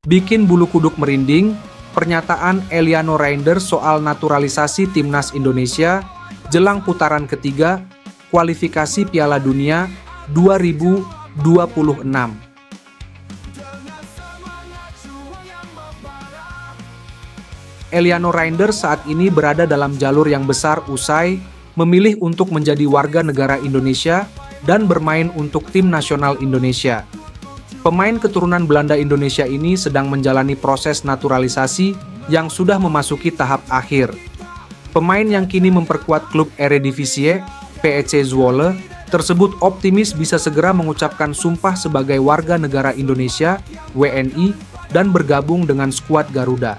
Bikin bulu kuduk merinding, pernyataan Eliano Reinders soal naturalisasi timnas Indonesia jelang putaran ketiga kualifikasi Piala Dunia 2026. Eliano Reinders saat ini berada dalam jalur yang besar usai memilih untuk menjadi warga negara Indonesia dan bermain untuk tim nasional Indonesia. Pemain keturunan Belanda Indonesia ini sedang menjalani proses naturalisasi yang sudah memasuki tahap akhir. Pemain yang kini memperkuat klub Eredivisie, PEC Zwolle, tersebut optimis bisa segera mengucapkan sumpah sebagai warga negara Indonesia, WNI, dan bergabung dengan skuad Garuda.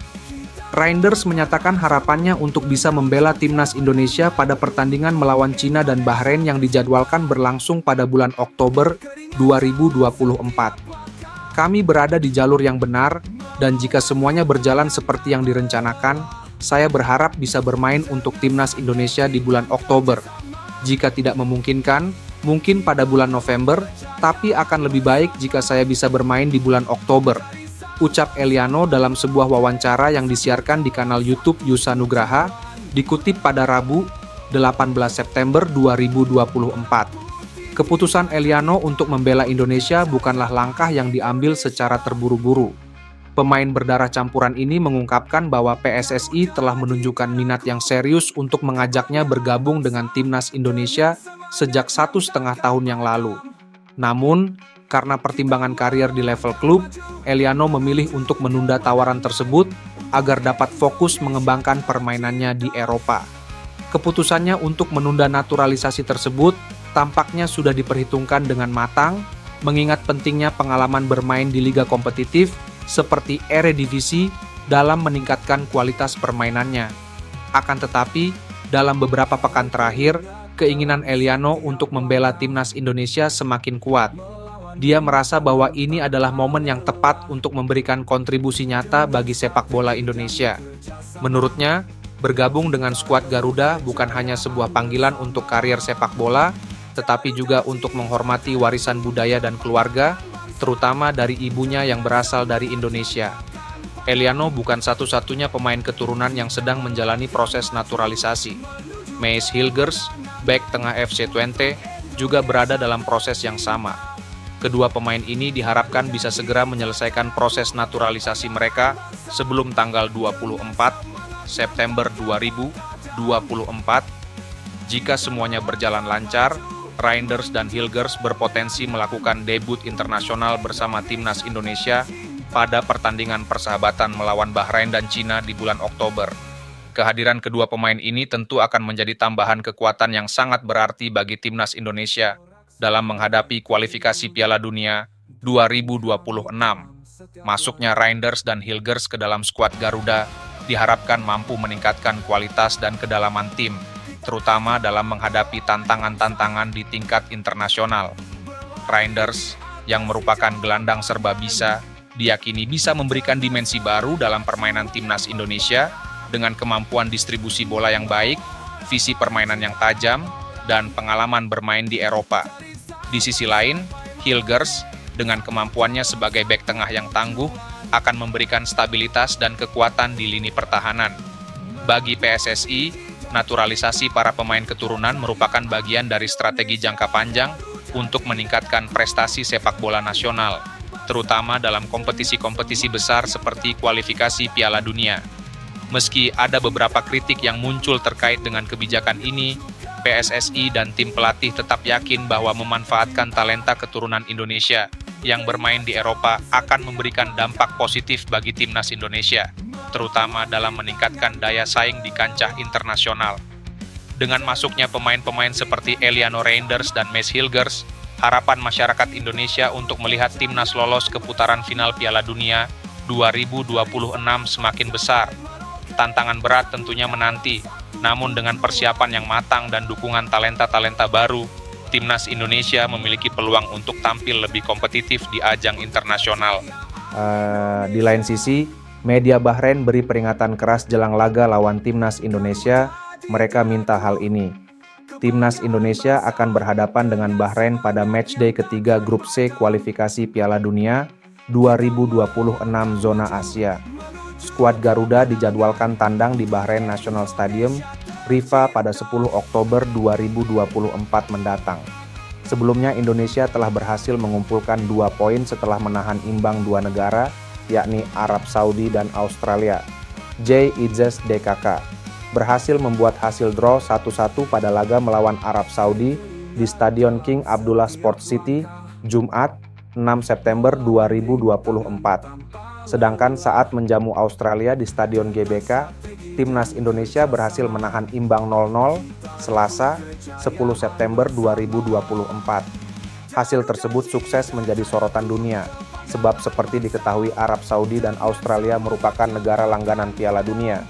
Reinders menyatakan harapannya untuk bisa membela timnas Indonesia pada pertandingan melawan Cina dan Bahrain yang dijadwalkan berlangsung pada bulan Oktober 2024. Kami berada di jalur yang benar, dan jika semuanya berjalan seperti yang direncanakan, saya berharap bisa bermain untuk timnas Indonesia di bulan Oktober. Jika tidak memungkinkan, mungkin pada bulan November, tapi akan lebih baik jika saya bisa bermain di bulan Oktober, ucap Eliano dalam sebuah wawancara yang disiarkan di kanal YouTube Yusa Nugraha, dikutip pada Rabu, 18 September 2024. Keputusan Eliano untuk membela Indonesia bukanlah langkah yang diambil secara terburu-buru. Pemain berdarah campuran ini mengungkapkan bahwa PSSI telah menunjukkan minat yang serius untuk mengajaknya bergabung dengan timnas Indonesia sejak 1,5 tahun yang lalu. Namun, karena pertimbangan karier di level klub, Eliano memilih untuk menunda tawaran tersebut agar dapat fokus mengembangkan permainannya di Eropa. Keputusannya untuk menunda naturalisasi tersebut tampaknya sudah diperhitungkan dengan matang, mengingat pentingnya pengalaman bermain di liga kompetitif seperti Eredivisie dalam meningkatkan kualitas permainannya. Akan tetapi, dalam beberapa pekan terakhir, keinginan Eliano untuk membela timnas Indonesia semakin kuat. Dia merasa bahwa ini adalah momen yang tepat untuk memberikan kontribusi nyata bagi sepak bola Indonesia. Menurutnya, bergabung dengan skuad Garuda bukan hanya sebuah panggilan untuk karier sepak bola, tetapi juga untuk menghormati warisan budaya dan keluarga, terutama dari ibunya yang berasal dari Indonesia. Eliano bukan satu-satunya pemain keturunan yang sedang menjalani proses naturalisasi. Mees Hilgers, bek tengah FC Twente, juga berada dalam proses yang sama. Kedua pemain ini diharapkan bisa segera menyelesaikan proses naturalisasi mereka sebelum tanggal 24 September 2024. Jika semuanya berjalan lancar, Reinders dan Hilgers berpotensi melakukan debut internasional bersama timnas Indonesia pada pertandingan persahabatan melawan Bahrain dan Cina di bulan Oktober. Kehadiran kedua pemain ini tentu akan menjadi tambahan kekuatan yang sangat berarti bagi timnas Indonesia dalam menghadapi kualifikasi Piala Dunia 2026. Masuknya Reinders dan Hilgers ke dalam skuad Garuda diharapkan mampu meningkatkan kualitas dan kedalaman tim, terutama dalam menghadapi tantangan-tantangan di tingkat internasional. Reinders, yang merupakan gelandang serba bisa, diyakini bisa memberikan dimensi baru dalam permainan timnas Indonesia dengan kemampuan distribusi bola yang baik, visi permainan yang tajam, dan pengalaman bermain di Eropa. Di sisi lain, Hilgers, dengan kemampuannya sebagai bek tengah yang tangguh, akan memberikan stabilitas dan kekuatan di lini pertahanan. Bagi PSSI, naturalisasi para pemain keturunan merupakan bagian dari strategi jangka panjang untuk meningkatkan prestasi sepak bola nasional, terutama dalam kompetisi-kompetisi besar seperti kualifikasi Piala Dunia. Meski ada beberapa kritik yang muncul terkait dengan kebijakan ini, PSSI dan tim pelatih tetap yakin bahwa memanfaatkan talenta keturunan Indonesia yang bermain di Eropa akan memberikan dampak positif bagi timnas Indonesia, terutama dalam meningkatkan daya saing di kancah internasional. Dengan masuknya pemain-pemain seperti Eliano Reinders dan Mees Hilgers, harapan masyarakat Indonesia untuk melihat timnas lolos ke putaran final Piala Dunia 2026 semakin besar. Tantangan berat tentunya menanti, namun dengan persiapan yang matang dan dukungan talenta-talenta baru, timnas Indonesia memiliki peluang untuk tampil lebih kompetitif di ajang internasional. Di lain sisi, media Bahrain beri peringatan keras jelang laga lawan timnas Indonesia. Mereka minta hal ini. Timnas Indonesia akan berhadapan dengan Bahrain pada matchday ketiga Grup C kualifikasi Piala Dunia 2026 zona Asia. Skuad Garuda dijadwalkan tandang di Bahrain National Stadium, Rifa pada 10 Oktober 2024 mendatang. Sebelumnya Indonesia telah berhasil mengumpulkan 2 poin setelah menahan imbang 2 negara, yakni Arab Saudi dan Australia. J. Izzes DKK berhasil membuat hasil draw 1-1 pada laga melawan Arab Saudi di Stadion King Abdullah Sports City, Jumat, 6 September 2024. Sedangkan saat menjamu Australia di Stadion GBK, Timnas Indonesia berhasil menahan imbang 0-0 Selasa, 10 September 2024. Hasil tersebut sukses menjadi sorotan dunia, sebab seperti diketahui Arab Saudi dan Australia merupakan negara langganan Piala Dunia.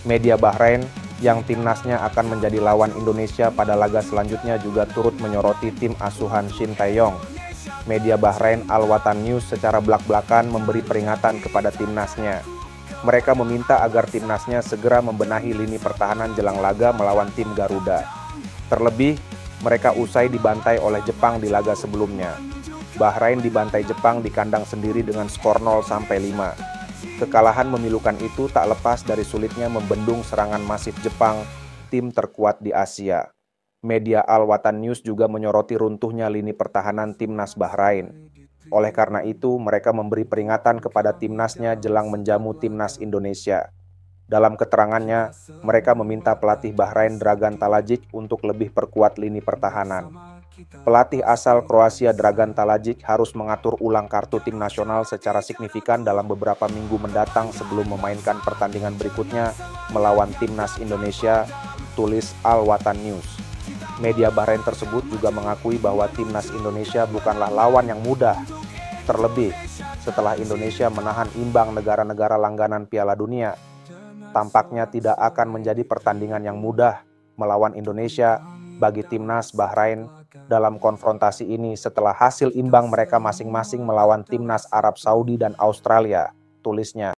Media Bahrain yang timnasnya akan menjadi lawan Indonesia pada laga selanjutnya juga turut menyoroti tim asuhan Shin Tae-yong. Media Bahrain Al Watan News secara belak-belakan memberi peringatan kepada timnasnya. Mereka meminta agar timnasnya segera membenahi lini pertahanan jelang laga melawan tim Garuda. Terlebih, mereka usai dibantai oleh Jepang di laga sebelumnya. Bahrain dibantai Jepang di kandang sendiri dengan skor 0-5. Kekalahan memilukan itu tak lepas dari sulitnya membendung serangan masif Jepang, tim terkuat di Asia. Media Al Watan News juga menyoroti runtuhnya lini pertahanan timnas Bahrain. Oleh karena itu, mereka memberi peringatan kepada timnasnya jelang menjamu timnas Indonesia. Dalam keterangannya, mereka meminta pelatih Bahrain Dragan Talajic untuk lebih perkuat lini pertahanan. Pelatih asal Kroasia Dragan Talajic harus mengatur ulang kartu tim nasional secara signifikan dalam beberapa minggu mendatang sebelum memainkan pertandingan berikutnya melawan timnas Indonesia, tulis Al Watan News. Media Bahrain tersebut juga mengakui bahwa timnas Indonesia bukanlah lawan yang mudah. Terlebih, setelah Indonesia menahan imbang negara-negara langganan Piala Dunia, tampaknya tidak akan menjadi pertandingan yang mudah melawan Indonesia bagi timnas Bahrain dalam konfrontasi ini setelah hasil imbang mereka masing-masing melawan timnas Arab Saudi dan Australia, tulisnya.